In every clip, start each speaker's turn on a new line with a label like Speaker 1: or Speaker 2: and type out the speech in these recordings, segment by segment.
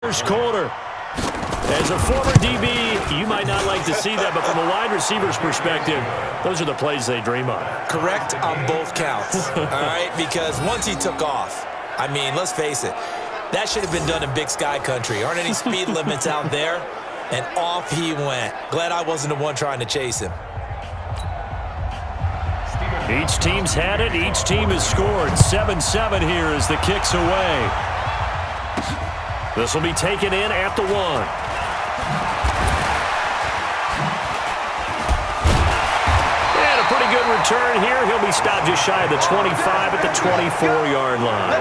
Speaker 1: First quarter. As a former DB, you might not like to see that, but from a wide receiver's perspective, those are the plays they dream of.
Speaker 2: Correct on both counts, all right? Because once he took off, I mean, let's face it, that should have been done in Big Sky country. Aren't any speed limits out there? And off he went. Glad I wasn't the one trying to chase him.
Speaker 1: Each team's had it. Each team has scored. 7-7 here as the kick's away. This will be taken in at the 1. And a pretty good return here. He'll be stopped just shy of the 25 at the 24-yard line.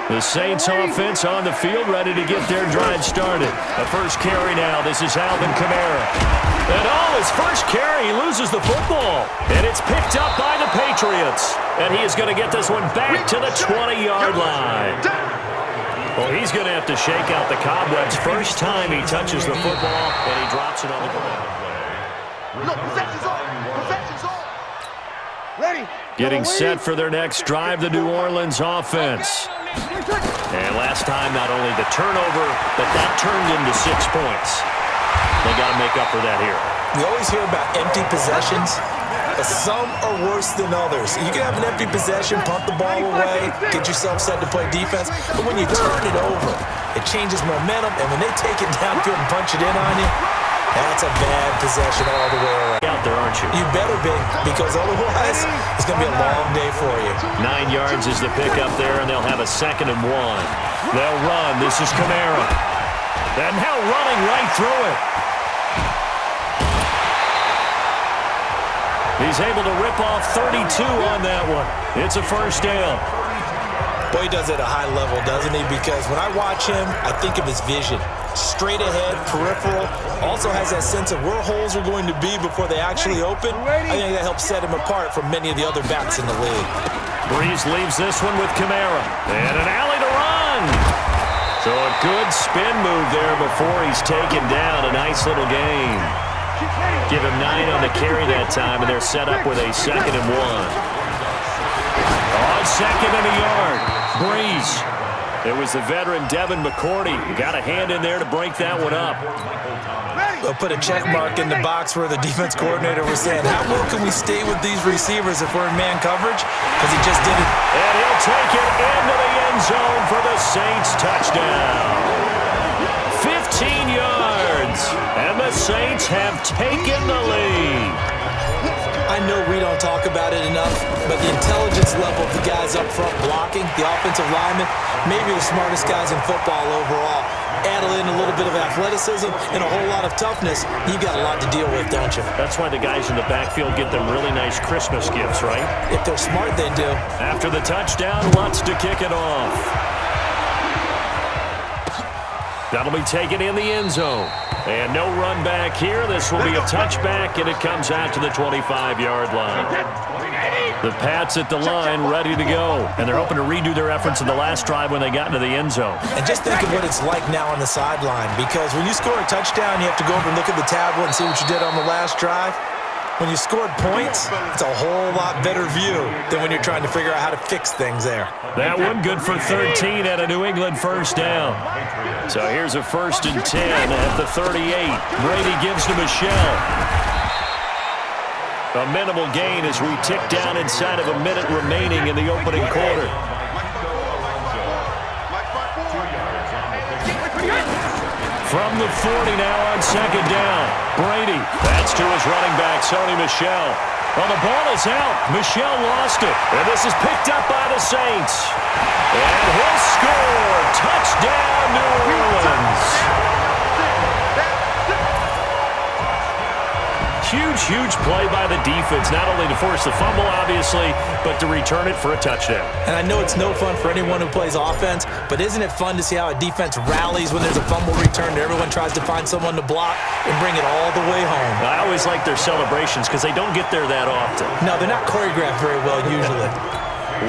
Speaker 1: The Saints offense on the field, ready to get their drive started. The first carry now. This is Alvin Kamara. And his first carry, he loses the football. And it's picked up by the Patriots. And he is going to get this one back to the 20-yard line. Well, he's going to have to shake out the cobwebs. First time he touches the football, and he drops it on the ground.
Speaker 3: Look, possession's on. Possession's on. Ready.
Speaker 1: Getting set for their next drive, the New Orleans offense. And last time, not only the turnover, but that turned into 6 points. They got to make up for that here.
Speaker 2: We always hear about empty possessions, but some are worse than others. You can have an empty possession, pump the ball away, get yourself set to play defense, but when you turn it over, it changes momentum, and when they take it downfield and punch it in on you, that's a bad possession all the way around.
Speaker 1: Out there, aren't you?
Speaker 2: You better be, because otherwise, it's going to be a long day for you.
Speaker 1: 9 yards is the pickup there, and they'll have a 2nd and 1. They'll run. This is Kamara. And now running right through it. He's able to rip off 32 on that one. It's a first down.
Speaker 2: Boy, he does it at a high level, doesn't he? Because when I watch him, I think of his vision. Straight ahead, peripheral. Also has that sense of where holes are going to be before they actually open. I think that helps set him apart from many of the other backs in the league.
Speaker 1: Breeze leaves this one with Kamara. And an alley to run. So a good spin move there before he's taken down. A nice little gain. Give him 9 on the carry that time, and they're set up with a 2nd and 1. On 2nd and a yard. Breeze. It was the veteran Devin McCourty. Got a hand in there to break that one up.
Speaker 2: They'll put a check mark in the box where the defense coordinator was saying, how well can we stay with these receivers if we're in man coverage? Because he just did it.
Speaker 1: And he'll take it into the end zone for the Saints touchdown. 15 yards. And the Saints have taken the lead.
Speaker 2: I know we don't talk about it enough, but the intelligence level of the guys up front blocking, the offensive linemen, maybe the smartest guys in football overall. Add in a little bit of athleticism and a whole lot of toughness, you got a lot to deal with, don't you?
Speaker 1: That's why the guys in the backfield get them really nice Christmas gifts, right?
Speaker 2: If they're smart, they do.
Speaker 1: After the touchdown, Lutz to kick it off. That'll be taken in the end zone. And no run back here. This will be a touchback, and it comes out to the 25-yard line. The Pats at the line, ready to go. And they're hoping to redo their efforts in the last drive when they got into the end zone.
Speaker 2: And just think of what it's like now on the sideline, because when you score a touchdown, you have to go over and look at the tablet and see what you did on the last drive. When you scored points, it's a whole lot better view than when you're trying to figure out how to fix things there.
Speaker 1: That one good for 13 at a New England first down. So here's a 1st and 10 at the 38. Brady gives to Michelle. A minimal gain as we tick down inside of a minute remaining in the opening quarter. From the 40 now on 2nd down. Brady. That's to his running back, Sony Michel. Well, the ball is out. Michel lost it. And this is picked up by the Saints. And he'll score. Touchdown, New Orleans. Huge play by the defense, not only to force the fumble, obviously, but to return it for a touchdown.
Speaker 2: And I know it's no fun for anyone who plays offense, but isn't it fun to see how a defense rallies when there's a fumble return and everyone tries to find someone to block and bring it all the way home?
Speaker 1: I always like their celebrations because they don't get there that often.
Speaker 2: No, they're not choreographed very well usually.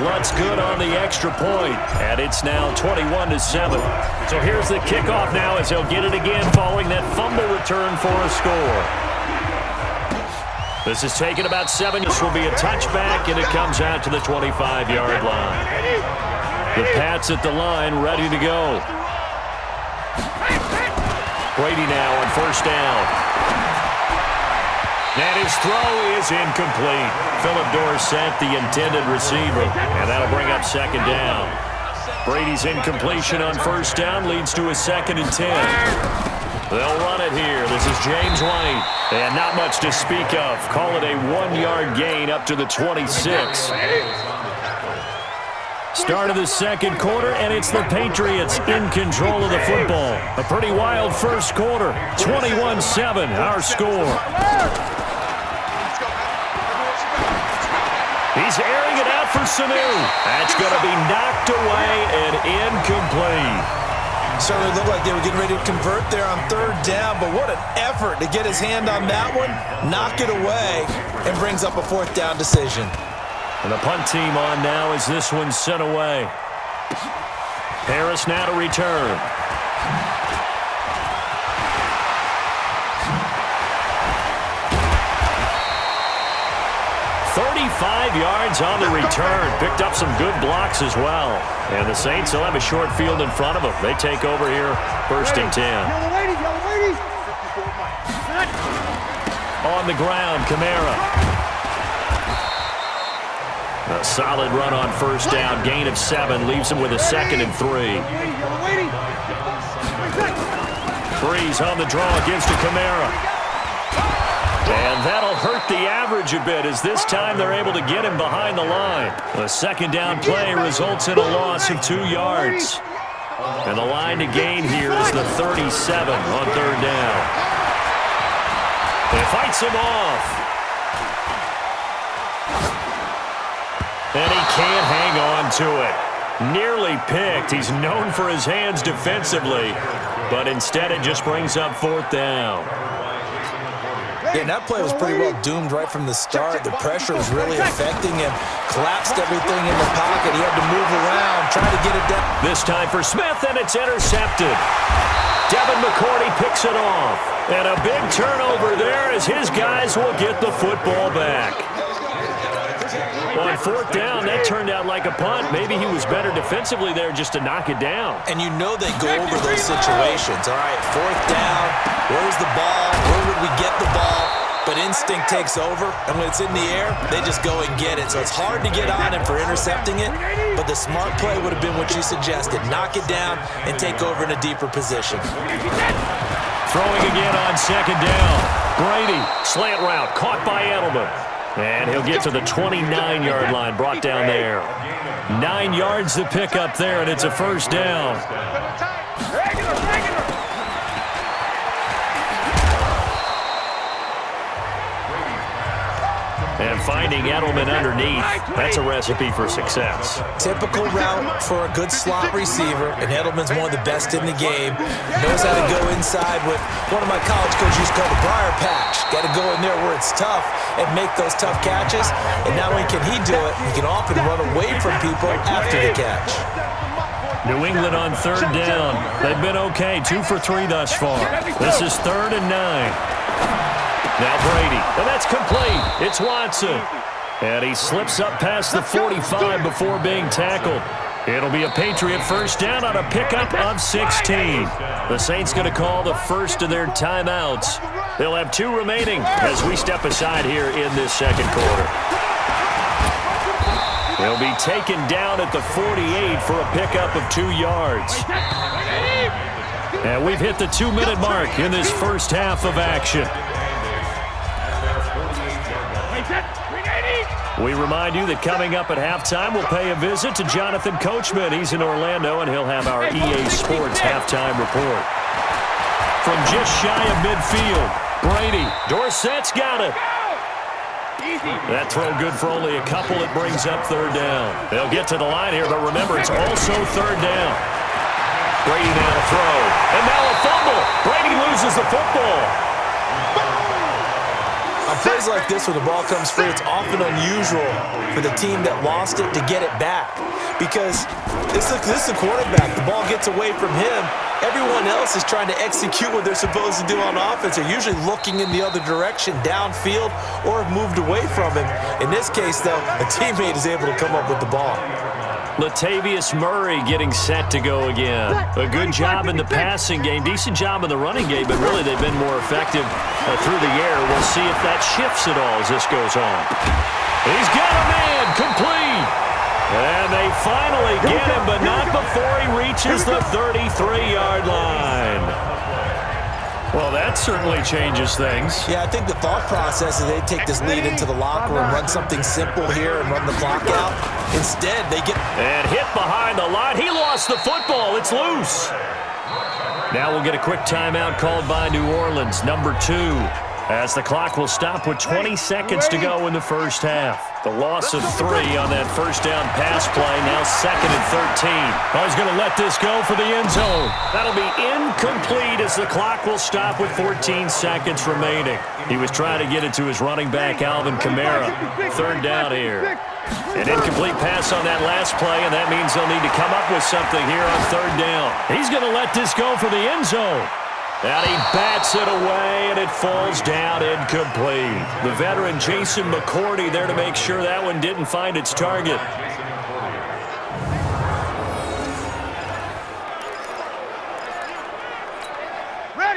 Speaker 1: Lutz good on the extra point, and it's now 21-7. So here's the kickoff now as they'll get it again following that fumble return for a score. This is taken about 7. This will be a touchback, and it comes out to the 25-yard line. The Pats at the line, ready to go. Brady now on first down. And his throw is incomplete. Philip Dorsett, the intended receiver. And that'll bring up second down. Brady's incompletion on first down leads to a 2nd and 10. They'll run it here. This is James White. And not much to speak of. Call it a 1-yard gain up to the 26. Start of the second quarter, and it's the Patriots in control of the football. A pretty wild first quarter. 21-7, our score. He's airing it out for Sanu. That's going to be knocked away and incomplete.
Speaker 2: Certainly looked like they were getting ready to convert there on third down, but what an effort to get his hand on that one, knock it away, and brings up a 4th down decision.
Speaker 1: And the punt team on now as this one's sent away. Harris now to return. "35 yards on the return." Picked up some good blocks as well. And the Saints will have a short field in front of them. They take over here, 1st and 10. On the ground, Kamara. A solid run on first down. Gain of 7 leaves him with a 2nd and 3. Breeze on the draw, gives to Kamara. And that'll hurt the average a bit as this time they're able to get him behind the line. A 2nd down play results in a loss of 2 yards. And the line to gain here is the 37 on third down. He fights him off. And he can't hang on to it. Nearly picked. He's known for his hands defensively, but instead it just brings up 4th down.
Speaker 2: Yeah, and that play was pretty well doomed right from the start. The pressure was really affecting him. Collapsed everything in the pocket. He had to move around, try to get it down.
Speaker 1: This time for Smith, and it's intercepted. Devin McCourty picks it off. And a big turnover there as his guys will get the football back. On 4th down, that turned out like a punt. Maybe he was better defensively there just to knock it down.
Speaker 2: And you know they go over those situations. All right, 4th down, where's the ball? Where would we get the ball? But instinct takes over, and when it's in the air, they just go and get it. So it's hard to get on him for intercepting it, but the smart play would have been what you suggested. Knock it down and take over in a deeper position.
Speaker 1: Throwing again on 2nd down. Brady, slant route, caught by Edelman. And he'll get to the 29-yard line, brought down there. 9 yards to pick up there, and it's a 1st down. And finding Edelman underneath, that's a recipe for success.
Speaker 2: Typical route for a good slot receiver, and Edelman's one of the best in the game. Knows how to go inside with one of my college coaches used to call the briar patch. Got to go in there where it's tough and make those tough catches. And not only can he do it, he can often run away from people after the catch.
Speaker 1: New England on 3rd down. They've been okay, 2 for 3 thus far. This is 3rd and 9. Now Brady, and that's complete. It's Watson. And he slips up past the 45 before being tackled. It'll be a Patriot 1st down on a pickup of 16. The Saints going to call the first of their timeouts. They'll have 2 remaining as we step aside here in this 2nd quarter. They'll be taken down at the 48 for a pickup of 2 yards. And we've hit the 2-minute mark in this first half of action. We remind you that coming up at halftime, we'll pay a visit to Jonathan Coachman. He's in Orlando, and he'll have our EA Sports halftime report. From just shy of midfield, Brady, Dorsett's got it. That throw good for only a couple. It brings up 3rd down. They'll get to the line here, but remember, it's also 3rd down. Brady now to throw, and now a fumble. Brady loses the football.
Speaker 2: On plays like this, when the ball comes free, it's often unusual for the team that lost it to get it back. Because this is the quarterback. The ball gets away from him. Everyone else is trying to execute what they're supposed to do on offense. They're usually looking in the other direction, downfield, or have moved away from him. In this case, though, a teammate is able to come up with the ball.
Speaker 1: Latavius Murray getting set to go again. A good job in the passing game, decent job in the running game, but really they've been more effective through the air. We'll see if that shifts at all as this goes on. He's got a man, complete. And they finally get him, but not before he reaches the 33-yard line. Well, that certainly changes things.
Speaker 2: Yeah, I think the thought process is they take this lead into the locker room, run something simple here, and run the clock out. Instead, they get...
Speaker 1: And hit behind the line. He lost the football. It's loose. Now we'll get a quick timeout called by New Orleans, number 2. As the clock will stop with 20 seconds to go in the first half. The loss of 3 on that first down pass play, now 2nd and 13. Oh, he's going to let this go for the end zone. That'll be incomplete as the clock will stop with 14 seconds remaining. He was trying to get it to his running back, Alvin Kamara. 3rd down here. An incomplete pass on that last play, and that means they'll need to come up with something here on 3rd down. He's going to let this go for the end zone. And he bats it away, and it falls down incomplete. The veteran Jason McCourty there to make sure that one didn't find its target.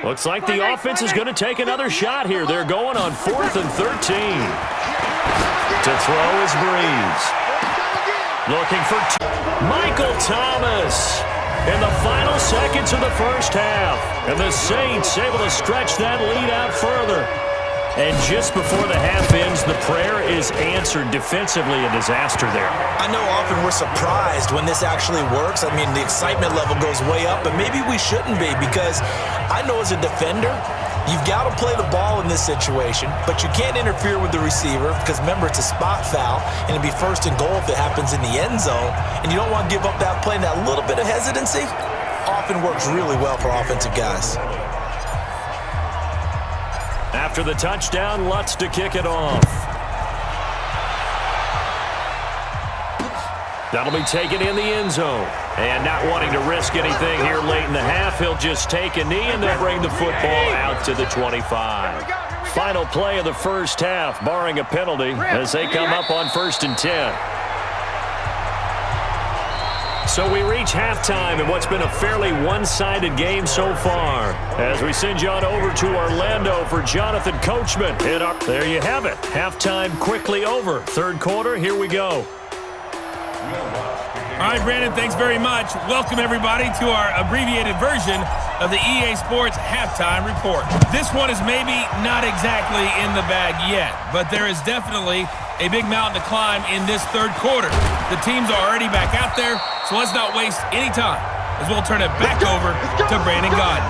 Speaker 1: Looks like the offense is going to take another shot here. They're going on 4th and 13. To throw is Breeze. Looking for Michael Thomas. In the final seconds of the first half. And the Saints able to stretch that lead out further. And just before the half ends, the prayer is answered. Defensively, a disaster there.
Speaker 2: I know often we're surprised when this actually works. I mean, the excitement level goes way up, but maybe we shouldn't be, because I know as a defender, you've got to play the ball in this situation, but you can't interfere with the receiver because, remember, it's a spot foul, and it'd be 1st and goal if it happens in the end zone, and you don't want to give up that play. And that little bit of hesitancy often works really well for offensive guys.
Speaker 1: After the touchdown, Lutz to kick it off. That'll be taken in the end zone. And not wanting to risk anything here late in the half, he'll just take a knee and they'll bring the football out to the 25. Final play of the first half, barring a penalty, as they come up on 1st and 10. So we reach halftime in what's been a fairly one-sided game so far. As we send you on over to Orlando for Jonathan Coachman. There you have it. Halftime quickly over. 3rd quarter, here we go.
Speaker 4: All right, Brandon, thanks very much. Welcome, everybody, to our abbreviated version of the EA Sports Halftime Report. This one is maybe not exactly in the bag yet, but there is definitely a big mountain to climb in this 3rd quarter. The teams are already back out there, so let's not waste any time as we'll turn it back over to Brandon Godden.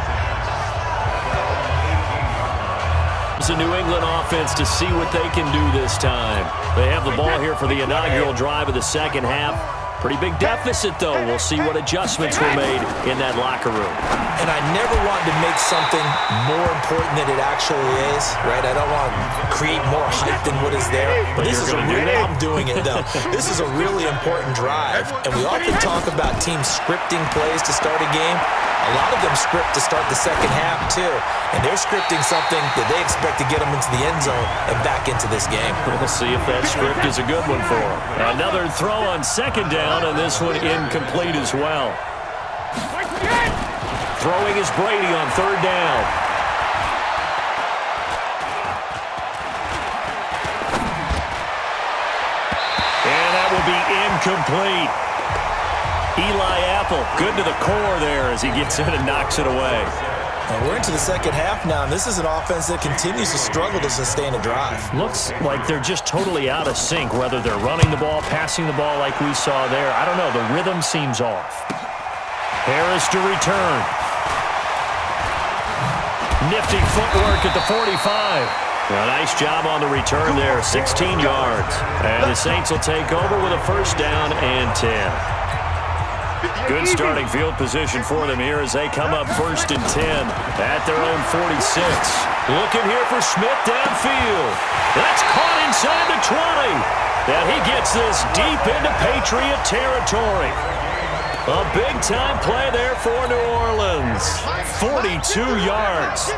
Speaker 1: It's a New England offense to see what they can do this time. They have the ball here for the inaugural drive of the second half. Pretty big deficit, though. We'll see what adjustments were made in that locker room.
Speaker 2: And I never wanted to make something more important than it actually is, right? I don't want to create more hype than what is there. But this is a really, I'm doing it, though. This is a really important drive. And we often talk about teams scripting plays to start a game. A lot of them script to start the second half, too. And they're scripting something that they expect to get them into the end zone and back into this game.
Speaker 1: We'll see if that script is a good one for them. Another throw on 2nd down, and this one incomplete as well. Throwing is Brady on 3rd down. And that will be incomplete. Eli Apple, good to the core there as he gets in and knocks it away.
Speaker 2: And we're into the second half now, and this is an offense that continues to struggle to sustain a drive.
Speaker 1: Looks like they're just totally out of sync, whether they're running the ball, passing the ball like we saw there. I don't know. The rhythm seems off. Harris to return. Nifty footwork at the 45. A nice job on the return there, 16 yards. And the Saints will take over with a 1st down and 10. Good starting field position for them here as they come up 1st and 10 at their own 46. Looking here for Smith downfield. That's caught inside the 20. And he gets this deep into Patriot territory. A big-time play there for New Orleans. 42 yards.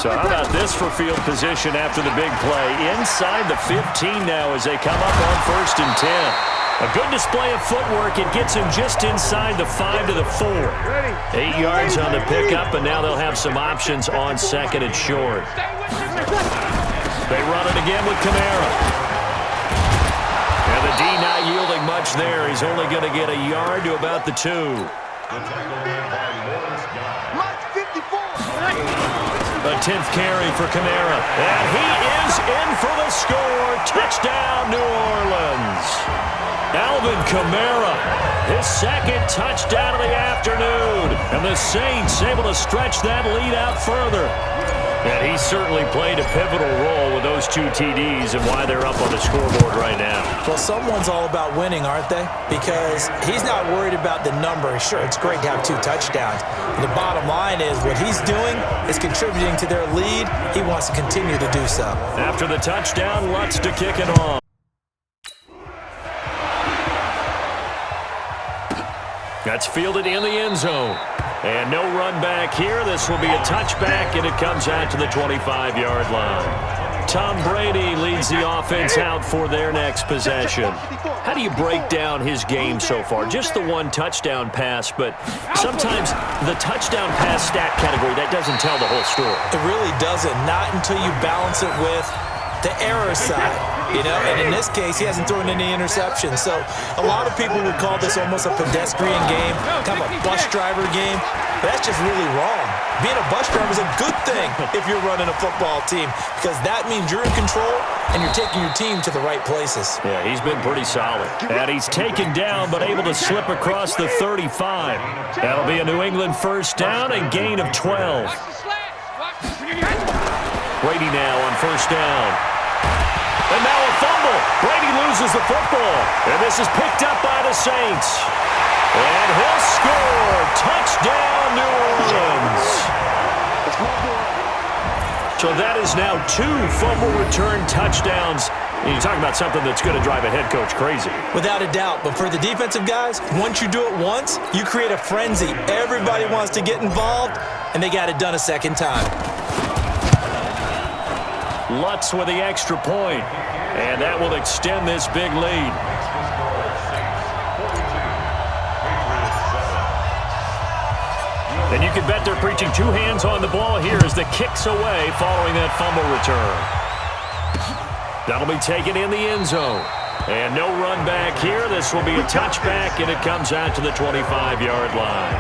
Speaker 1: So how about this for field position after the big play? Inside the 15 now as they come up on 1st and 10. A good display of footwork. It gets him just inside the 5 to the 4. 8 yards on the pickup, and now they'll have some options on 2nd and short. They run it again with Kamara. And the D not yielding much there. He's only going to get a yard to about the 2. A 10th carry for Kamara. And he is in for the score. Touchdown, New Orleans. Alvin Kamara, his 2nd touchdown of the afternoon. And the Saints able to stretch that lead out further. And he certainly played a pivotal role with those 2 TDs and why they're up on the scoreboard right now.
Speaker 2: Well, someone's all about winning, aren't they? Because he's not worried about the number. Sure, it's great to have 2 touchdowns. But the bottom line is what he's doing is contributing to their lead. He wants to continue to do so.
Speaker 1: After the touchdown, Lutz to kick it off. That's fielded in the end zone. And no run back here. This will be a touchback, and it comes out to the 25-yard line. Tom Brady leads the offense out for their next possession. How do you break down his game so far? Just the 1 touchdown pass, but sometimes the touchdown pass stat category, that doesn't tell the whole story.
Speaker 2: It really doesn't. Not until you balance it with the error side. You know, and in this case, he hasn't thrown any interceptions. So a lot of people would call this almost a pedestrian game, kind of a bus driver game. But that's just really wrong. Being a bus driver is a good thing if you're running a football team, because that means you're in control and you're taking your team to the right places.
Speaker 1: Yeah, he's been pretty solid. And he's taken down but able to slip across the 35. That'll be a New England first down and gain of 12. Brady now on first down. And now a fumble. Brady loses the football. And this is picked up by the Saints. And he'll score. Touchdown, New Orleans. So that is now 2 fumble return touchdowns. And you're talking about something that's going to drive a head coach crazy.
Speaker 2: Without a doubt. But for the defensive guys, once you do it once, you create a frenzy. Everybody wants to get involved, and they got it done a second time.
Speaker 1: Lutz with the extra point, and that will extend this big lead. And you can bet they're preaching 2 hands on the ball here as the kick's away following that fumble return. That'll be taken in the end zone. And no run back here. This will be a touchback, and it comes out to the 25-yard line.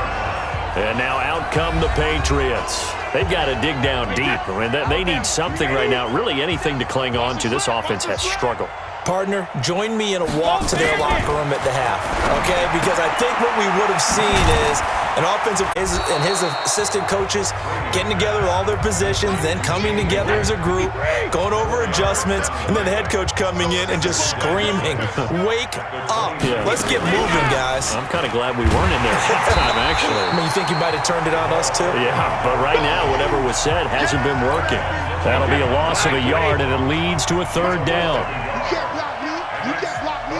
Speaker 1: And now out come the Patriots. They've got to dig down deep. I mean, they need something right now, really anything to cling on to. This offense has struggled.
Speaker 2: Partner, join me in a walk to their locker room at the half, okay? Because I think what we would have seen is an offensive and his assistant coaches getting together all their positions, then coming together as a group, going over adjustments, and then the head coach coming in and just screaming, "Wake up. Yeah. Let's get moving, guys."
Speaker 1: I'm kind of glad we weren't in there halftime, actually.
Speaker 2: I mean, you think you might have turned it on us, too?
Speaker 1: Yeah, but right now, whatever was said hasn't been working. That'll be a loss of a yard, and it leads to a 3rd down.
Speaker 3: You can't block me. You can't block me.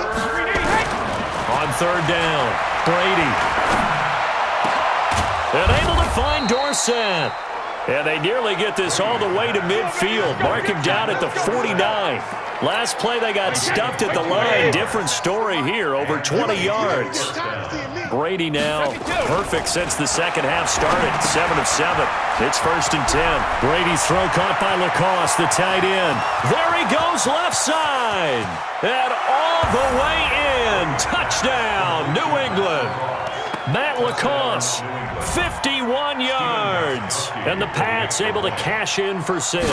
Speaker 1: On 3rd down, Brady. And able to find Dorsett. And they nearly get this all the way to midfield. Mark him down at the 49. Last play, they got stuffed at the line. Different story here, over 20 yards. Brady now perfect since the second half started. 7 of 7. It's 1st and 10. Brady's throw caught by Lacoste, the tight end. There he goes, left side. And all the way in. Touchdown, New England. Matt Lacoste, 51 yards. And the Pats able to cash in for 6.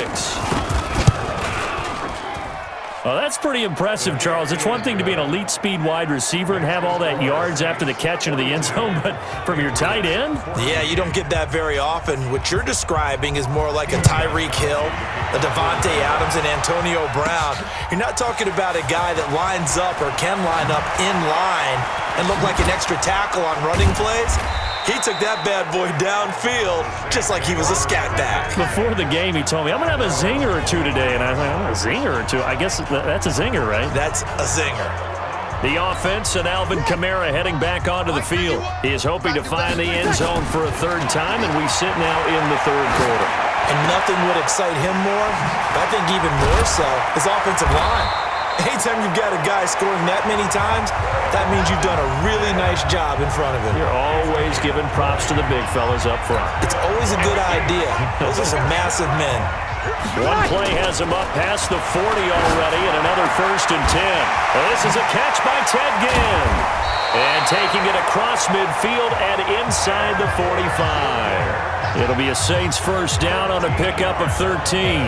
Speaker 1: Well, that's pretty impressive, Charles. It's one thing to be an elite speed wide receiver and have all that yards after the catch into the end zone, but from your tight end?
Speaker 2: Yeah, you don't get that very often. What you're describing is more like a Tyreek Hill, a Devontae Adams, and Antonio Brown. You're not talking about a guy that lines up or can line up in line and look like an extra tackle on running plays. He took that bad boy downfield just like he was a scat back.
Speaker 1: Before the game, he told me, I'm going to have a zinger or 2 today. And I was like, a zinger or 2? I guess that's a zinger, right?
Speaker 2: That's a zinger.
Speaker 1: The offense and Alvin Kamara heading back onto the field. He is hoping to find the end zone for a 3rd time, and we sit now in the 3rd quarter.
Speaker 2: And nothing would excite him more, but I think even more so, his offensive line. Anytime you've got a guy scoring that many times, that means you've done a really nice job in front of him.
Speaker 1: You're always giving props to the big fellas up front.
Speaker 2: It's always a good idea. Those are some massive men.
Speaker 1: One play has him up past the 40 already, and another 1st and 10. This is a catch by Ted Ginn. And taking it across midfield and inside the 45. It'll be a Saints first down on a pickup of 13.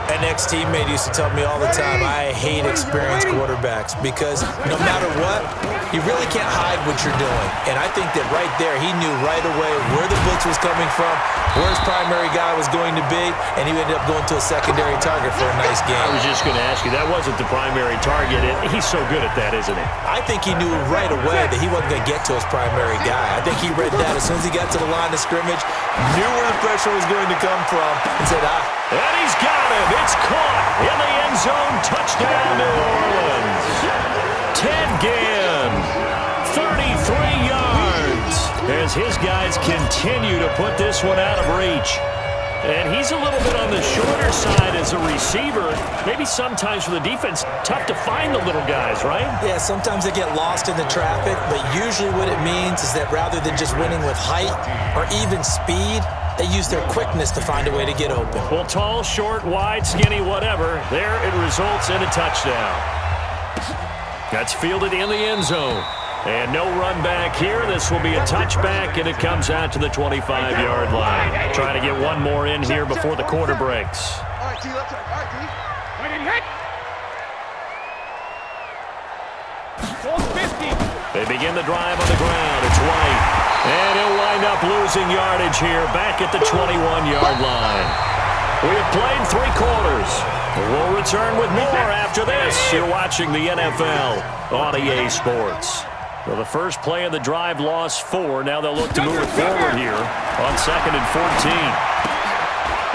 Speaker 2: An ex-teammate used to tell me all the time, I hate experienced quarterbacks because no matter what, you really can't hide what you're doing. And I think that right there, he knew right away where the blitz was coming from, where his primary guy was going to be, and he ended up going to a secondary target for a nice game.
Speaker 1: I was just going to ask you, that wasn't the primary target. He's so good at that, isn't he?
Speaker 2: I think he knew right away that he wasn't going to get to his primary guy. I think he read that as soon as he got to the line of scrimmage, knew where the pressure was going to come from, and said,
Speaker 1: And he's got him. It's caught in the end zone. Touchdown, New Orleans. Ted Ginn, 33 yards, as his guys continue to put this one out of reach. And he's a little bit on the shorter side as a receiver. Maybe sometimes for the defense, tough to find the little guys, right?
Speaker 2: Yeah, sometimes they get lost in the traffic, but usually what it means is that rather than just winning with height or even speed, they use their quickness to find a way to get open.
Speaker 1: Well, tall, short, wide, skinny, whatever, there it results in a touchdown. That's fielded in the end zone. And no run back here. This will be a touchback, and it comes out to the 25-yard line. Trying to get one more in here before the quarter breaks.
Speaker 3: All right, T, left side. All right, T.
Speaker 1: They begin the drive on the ground. It's White. And he'll wind up losing yardage here back at the 21-yard line. We have played 3 quarters. We'll return with more after this. You're watching the NFL on EA Sports. Well, the first play of the drive lost 4. Now they'll look to move it forward here on 2nd and 14.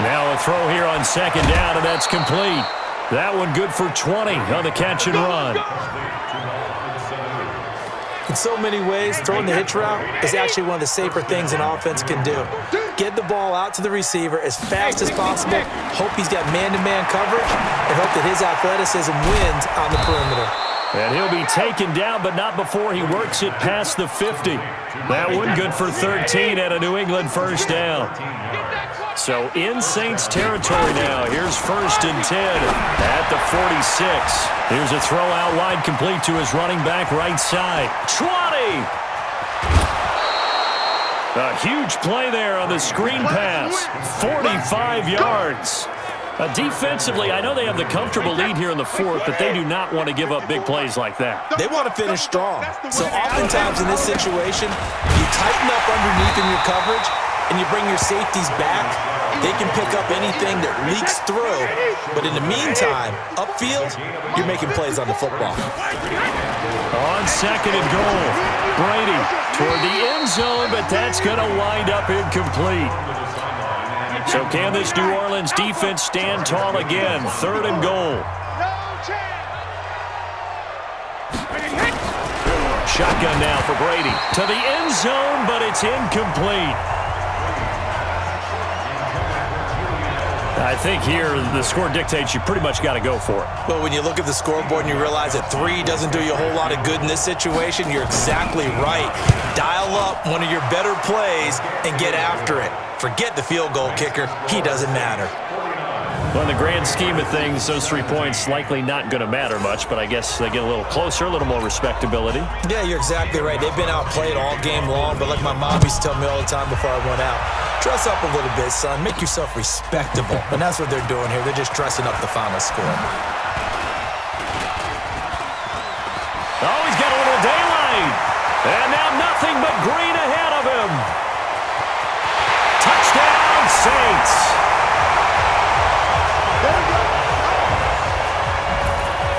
Speaker 1: Now a throw here on 2nd down, and that's complete. That one good for 20 on the catch and run.
Speaker 2: In so many ways, throwing the hitch route is actually one of the safer things an offense can do. Get the ball out to the receiver as fast as possible, hope he's got man-to-man coverage, and hope that his athleticism wins on the perimeter.
Speaker 1: And he'll be taken down, but not before he works it past the 50. That one good for 13 at a New England first down. So in Saints territory now. Here's 1st and 10 at the 46. Here's a throw out wide complete to his running back right side. 20! A huge play there on the screen pass. 45 yards. Defensively, I know they have the comfortable lead here in the 4th, but they do not want to give up big plays like that.
Speaker 2: They want to finish strong. So oftentimes in this situation, you tighten up underneath in your coverage, and you bring your safeties back. They can pick up anything that leaks through. But in the meantime, upfield, you're making plays on the football.
Speaker 1: On 2nd and goal, Brady toward the end zone, but that's going to wind up incomplete. So can this New Orleans defense stand tall again? 3rd and goal. Shotgun now for Brady. To the end zone, but it's incomplete. I think here the score dictates you pretty much got to go for it.
Speaker 2: But when you look at the scoreboard and you realize that 3 doesn't do you a whole lot of good in this situation, you're exactly right. Dial up one of your better plays and get after it. Forget the field goal kicker. He doesn't matter.
Speaker 1: Well, in the grand scheme of things, those 3 points likely not going to matter much, but I guess they get a little closer, a little more respectability.
Speaker 2: Yeah, you're exactly right. They've been outplayed all game long, but like my mom used to tell me all the time before I went out, dress up a little bit, son. Make yourself respectable. And that's what they're doing here. They're just dressing up the final score.
Speaker 1: Oh, he's got a little daylight. And now nothing but green ahead of him. Touchdown, Saints.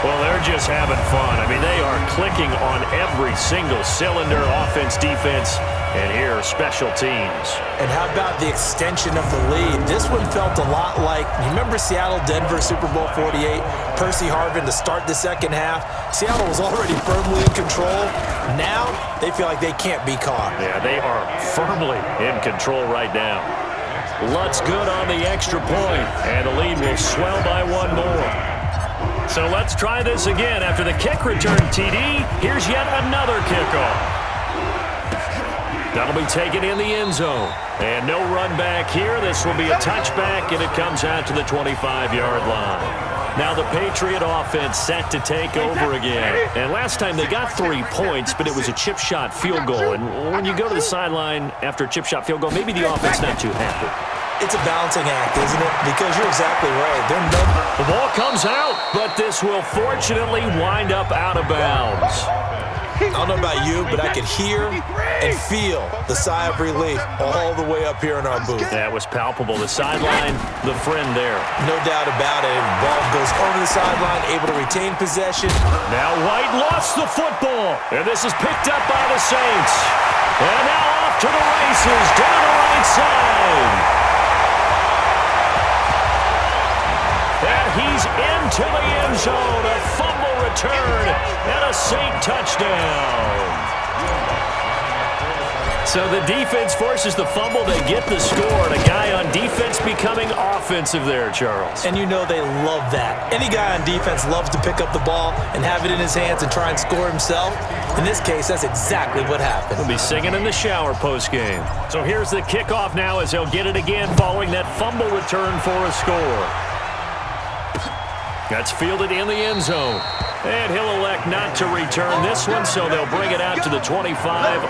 Speaker 1: Well, they're just having fun. I mean, they are clicking on every single cylinder, offense, defense, and here, special teams.
Speaker 2: And how about the extension of the lead? This one felt a lot like, you remember Seattle-Denver Super Bowl 48? Percy Harvin to start the second half. Seattle was already firmly in control. Now, they feel like they can't be caught.
Speaker 1: Yeah, they are firmly in control right now. Lutz good on the extra point, and the lead will swell by 1 more. So let's try this again. After the kick return TD, here's yet another kickoff. That'll be taken in the end zone. And no run back here. This will be a touchback, and it comes out to the 25-yard line. Now the Patriot offense set to take over again. And last time they got 3 points, but it was a chip shot field goal. And when you go to the sideline after a chip shot field goal, maybe the offense not too happy.
Speaker 2: It's a balancing act, isn't it? Because you're exactly right.
Speaker 1: The ball comes out, but this will fortunately wind up out of bounds.
Speaker 2: I don't know about you, but I could hear and feel the sigh of relief all the way up here in our booth.
Speaker 1: That was palpable. The sideline, the friend there.
Speaker 2: No doubt about it. Ball goes over the sideline, able to retain possession.
Speaker 1: Now White lost the football, and this is picked up by the Saints. And now off to the races, down the right side. And he's into the end zone. A fumble return and a Saint touchdown. So the defense forces the fumble. They get the score. And a guy on defense becoming offensive there, Charles.
Speaker 2: And you know they love that. Any guy on defense loves to pick up the ball and have it in his hands and try and score himself. In this case, that's exactly what happened.
Speaker 1: He'll be singing in the shower postgame. So here's the kickoff now as he'll get it again following that fumble return for a score. That's fielded in the end zone. And he'll elect not to return this one, so they'll bring it out to the 25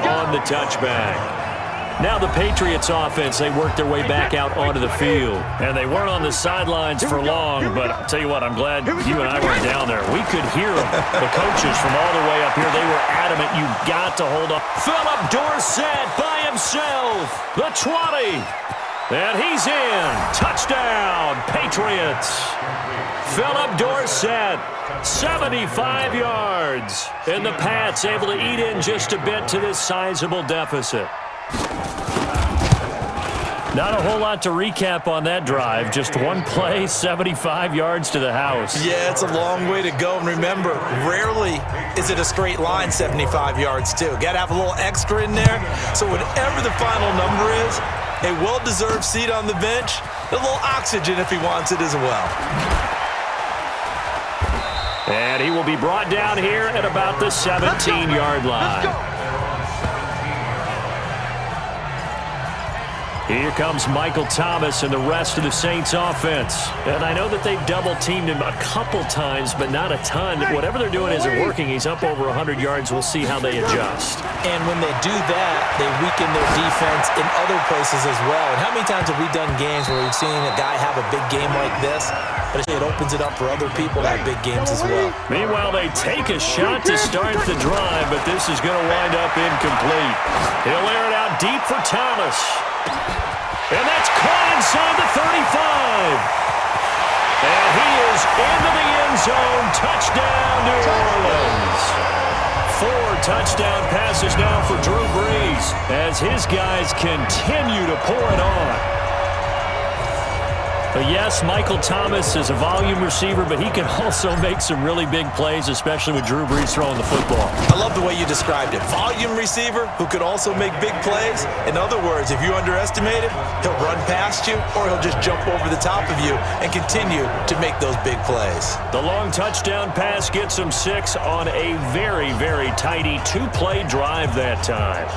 Speaker 1: on the touchback. Now the Patriots offense, they work their way back out onto the field. And they weren't on the sidelines for long, but I'll tell you what, I'm glad you and I weren't down there. We could hear them. The coaches from all the way up here, they were adamant, you've got to hold up. Philip Dorsett by himself. The 20. And he's in. Touchdown, Patriots. Philip Dorsett, 75 yards. And the Pats able to eat in just a bit to this sizable deficit. Not a whole lot to recap on that drive. Just one play, 75 yards to the house.
Speaker 2: Yeah, it's a long way to go. And remember, rarely is it a straight line 75 yards, too. Got to have a little extra in there. So whatever the final number is, a well-deserved seat on the bench, a little oxygen if he wants it as well.
Speaker 1: And he will be brought down here at about the 17-yard line. Here comes Michael Thomas and the rest of the Saints offense. And I know that they've double-teamed him a couple times, but not a ton. Whatever they're doing isn't working. He's up over 100 yards. We'll see how they adjust.
Speaker 2: And when they do that, they weaken their defense in other places as well. And how many times have we done games where we've seen a guy have a big game like this, but it opens it up for other people to have big games as well.
Speaker 1: Meanwhile, they take a shot to start the drive, but this is going to wind up incomplete. He'll air it out deep for Thomas. And that's caught inside the 35. And he is into the end zone. Touchdown, New Orleans. 4 touchdown passes now for Drew Brees as his guys continue to pour it on. But yes, Michael Thomas is a volume receiver, but he can also make some really big plays, especially with Drew Brees throwing the football.
Speaker 2: I love the way you described it. Volume receiver who could also make big plays. In other words, if you underestimate him, he'll run past you or he'll just jump over the top of you and continue to make those big plays.
Speaker 1: The long touchdown pass gets him 6 on a very, very tidy 2-play drive that time.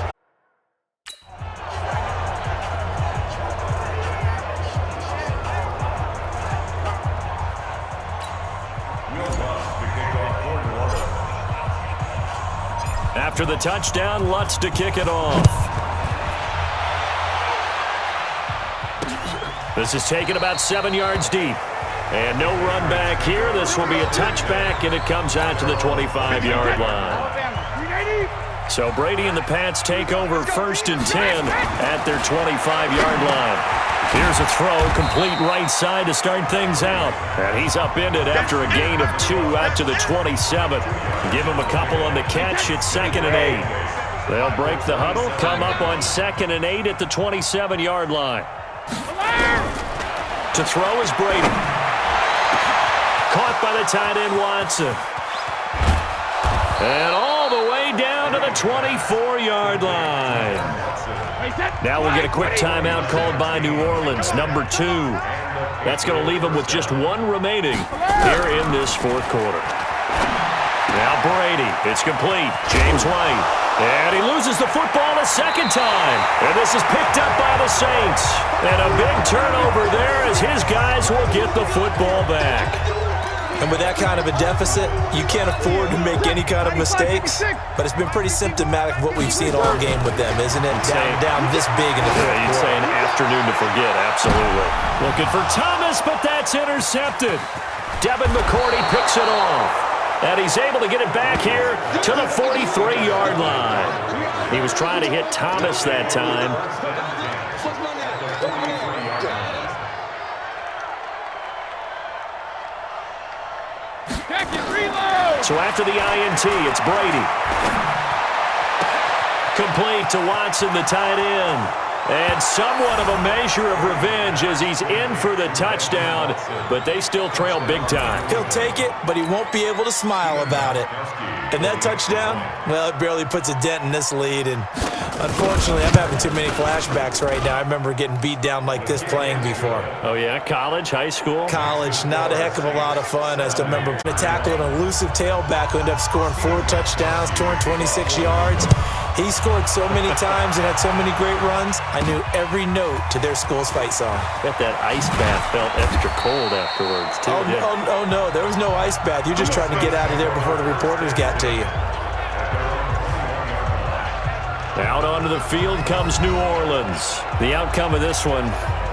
Speaker 1: After the touchdown, Lutz to kick it off. This is taken about 7 yards deep. And no run back here. This will be a touchback, and it comes out to the 25-yard line. So Brady and the Pats take over 1st and 10 at their 25-yard line. Here's a throw, complete right side to start things out. And he's upended after a gain of 2 out to the 27. Give him a couple on the catch. It's 2nd and 8. They'll break the huddle, come up on 2nd and 8 at the 27-yard line. To throw is Brady. Caught by the tight end, Watson. And all the way down to the 24-yard line. Now we'll get a quick timeout called by New Orleans, number 2. That's going to leave him with just one remaining here in this fourth quarter. Now Brady. It's complete. James White. And he loses the football a second time. And this is picked up by the Saints. And a big turnover there as his guys will get the football back.
Speaker 2: And with that kind of a deficit, you can't afford to make any kind of mistakes. But it's been pretty symptomatic of what we've seen all game with them, isn't it? Down this big in the fourth quarter.
Speaker 1: You'd say an afternoon to forget, absolutely. Looking for Thomas, but that's intercepted. Devin McCourty picks it off. And he's able to get it back here to the 43-yard line. He was trying to hit Thomas that time. So after the INT, it's Brady. Complete to Watson, the tight end. And somewhat of a measure of revenge as he's in for the touchdown, but they still trail big time.
Speaker 2: He'll take it, but he won't be able to smile about it. And that touchdown, well, it barely puts a dent in this lead. And unfortunately, I'm having too many flashbacks right now. I remember getting beat down like this playing before.
Speaker 1: Oh, yeah? College, high school?
Speaker 2: College, not a heck of a lot of fun. I still remember tackling an elusive tailback who ended up scoring 4 touchdowns, 226 yards. He scored so many times and had so many great runs, I knew every note to their school's fight song.
Speaker 1: Bet that ice bath felt extra cold afterwards, too.
Speaker 2: Oh, no, there was no ice bath. You're just trying to get out of there before the reporters got to you.
Speaker 1: Out onto the field comes New Orleans. The outcome of this one,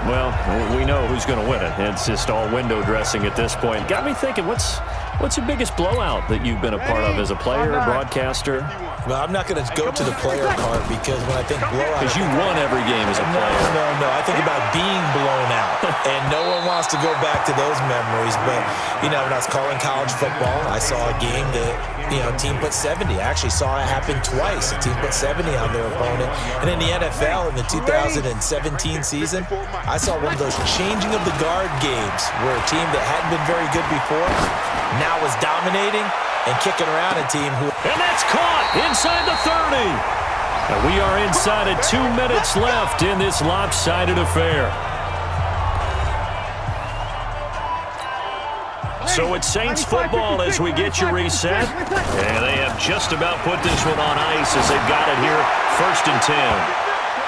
Speaker 1: well, we know who's going to win it. It's just all window dressing at this point. Got me thinking, what's the biggest blowout that you've been a part of as a player, broadcaster?
Speaker 2: Well, I'm not going to go to the player part because when I think blowout...
Speaker 1: Because you won every game as a player.
Speaker 2: No. I think about being blown out. And no one wants to go back to those memories. But, when I was calling college football, I saw a game that, team put 70. I actually saw it happen twice. A team put 70 on their opponent. And in the NFL, in the 2017 season, I saw one of those changing of the guard games where a team that hadn't been very good before now was dominating and kicking around a team who...
Speaker 1: And that's caught inside the 30. And we are inside of 2 minutes left in this lopsided affair. So it's Saints football as we get you reset. And they have just about put this one on ice as they've got it here, 1st and 10.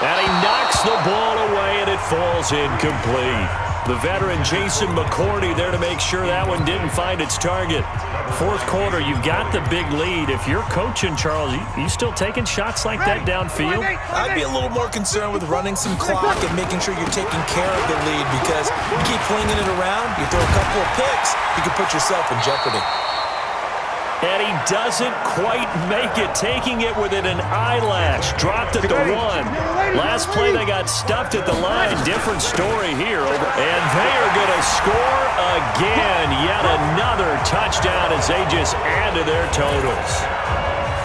Speaker 1: And he knocks the ball away and it falls incomplete. The veteran Jason McCourty there to make sure that one didn't find its target. Fourth quarter, you've got the big lead. If you're coaching, Charles, you still taking shots like that downfield?
Speaker 2: I'd be a little more concerned with running some clock and making sure you're taking care of the lead because you keep flinging it around, you throw a couple of picks, you can put yourself in jeopardy.
Speaker 1: And he doesn't quite make it, taking it within an eyelash. Dropped at the 1. Last play, they got stuffed at the line. Different story here. And they are going to score again. Yet another touchdown as they just add to their totals.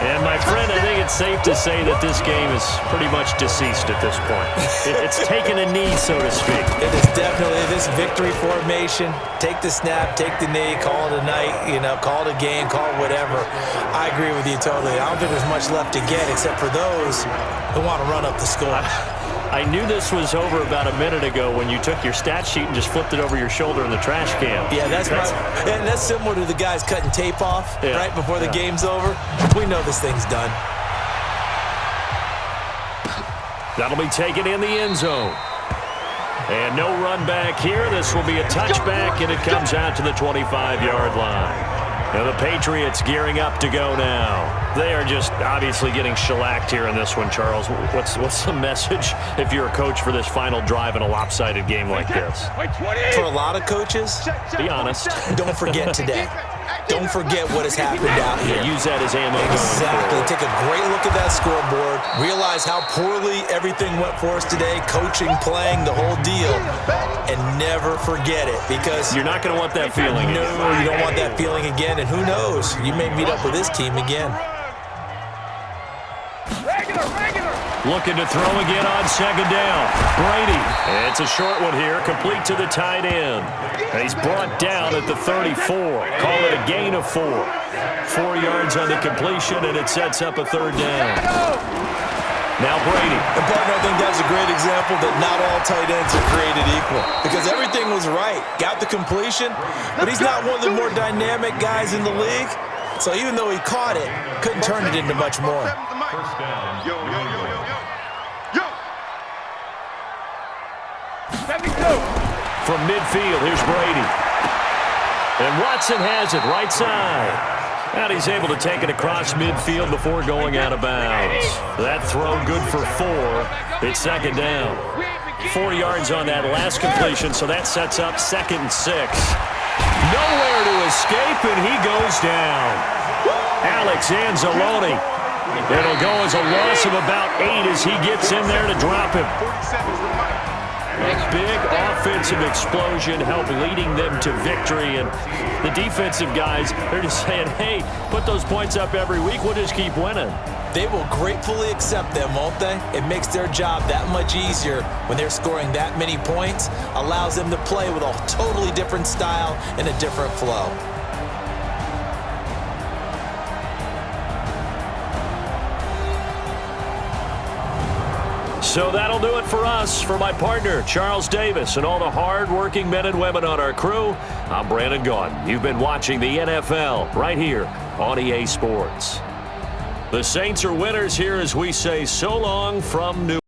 Speaker 1: And, my friend, I think it's safe to say that this game is pretty much deceased at this point. It's taken a knee, so to speak.
Speaker 2: It is definitely this victory formation. Take the snap, take the knee, call it a night, call it a game, call it whatever. I agree with you totally. I don't think there's much left to get except for those who want to run up the score.
Speaker 1: I knew this was over about a minute ago when you took your stat sheet and just flipped it over your shoulder in the trash can.
Speaker 2: Yeah, that's similar to the guys cutting tape off right before the game's over. We know this thing's done.
Speaker 1: That'll be taken in the end zone. And no run back here. This will be a touchback, and it comes out to the 25-yard line. Now the Patriots gearing up to go now. They are just obviously getting shellacked here in this one, Charles. What's the message if you're a coach for this final drive in a lopsided game like this?
Speaker 2: For a lot of coaches,
Speaker 1: be honest.
Speaker 2: Don't forget today. Don't forget what has happened out here.
Speaker 1: Use that as ammo.
Speaker 2: Exactly. Take a great look at that scoreboard. Realize how poorly everything went for us today. Coaching, playing, the whole deal. And never forget it because...
Speaker 1: You're not going to want that feeling again.
Speaker 2: No, you don't want that feeling again. And who knows? You may meet up with this team again.
Speaker 1: Looking to throw again on 2nd down. Brady. It's a short one here, complete to the tight end. And he's brought down at the 34. Call it a gain of 4. 4 yards on the completion, and it sets up a 3rd down. Now Brady.
Speaker 2: And partner, I think that's a great example that not all tight ends are created equal, because everything was right. Got the completion, but he's not one of the more dynamic guys in the league. So even though he caught it, couldn't turn it into much more.
Speaker 3: Yo, yo, yo, yo, yo. Yo. 72.
Speaker 1: From midfield, here's Brady. And Watson has it right side. And he's able to take it across midfield before going out of bounds. That throw good for 4. It's second down. 4 yards on that last completion, so that sets up 2nd and 6. Nowhere to escape, and he goes down. Alex Anzalone. It'll go as a loss of about 8 as he gets in there to drop him.
Speaker 3: 40 seconds remaining.
Speaker 1: A big offensive explosion helped leading them to victory, and the defensive guys, they're just saying, hey, put those points up every week, we'll just keep winning.
Speaker 2: They will gratefully accept them, won't they? It makes their job that much easier when they're scoring that many points, allows them to play with a totally different style and a different flow.
Speaker 1: So that'll do it for us. For my partner, Charles Davis, and all the hard-working men and women on our crew, I'm Brandon Gaudin. You've been watching the NFL right here on EA Sports. The Saints are winners here as we say so long from New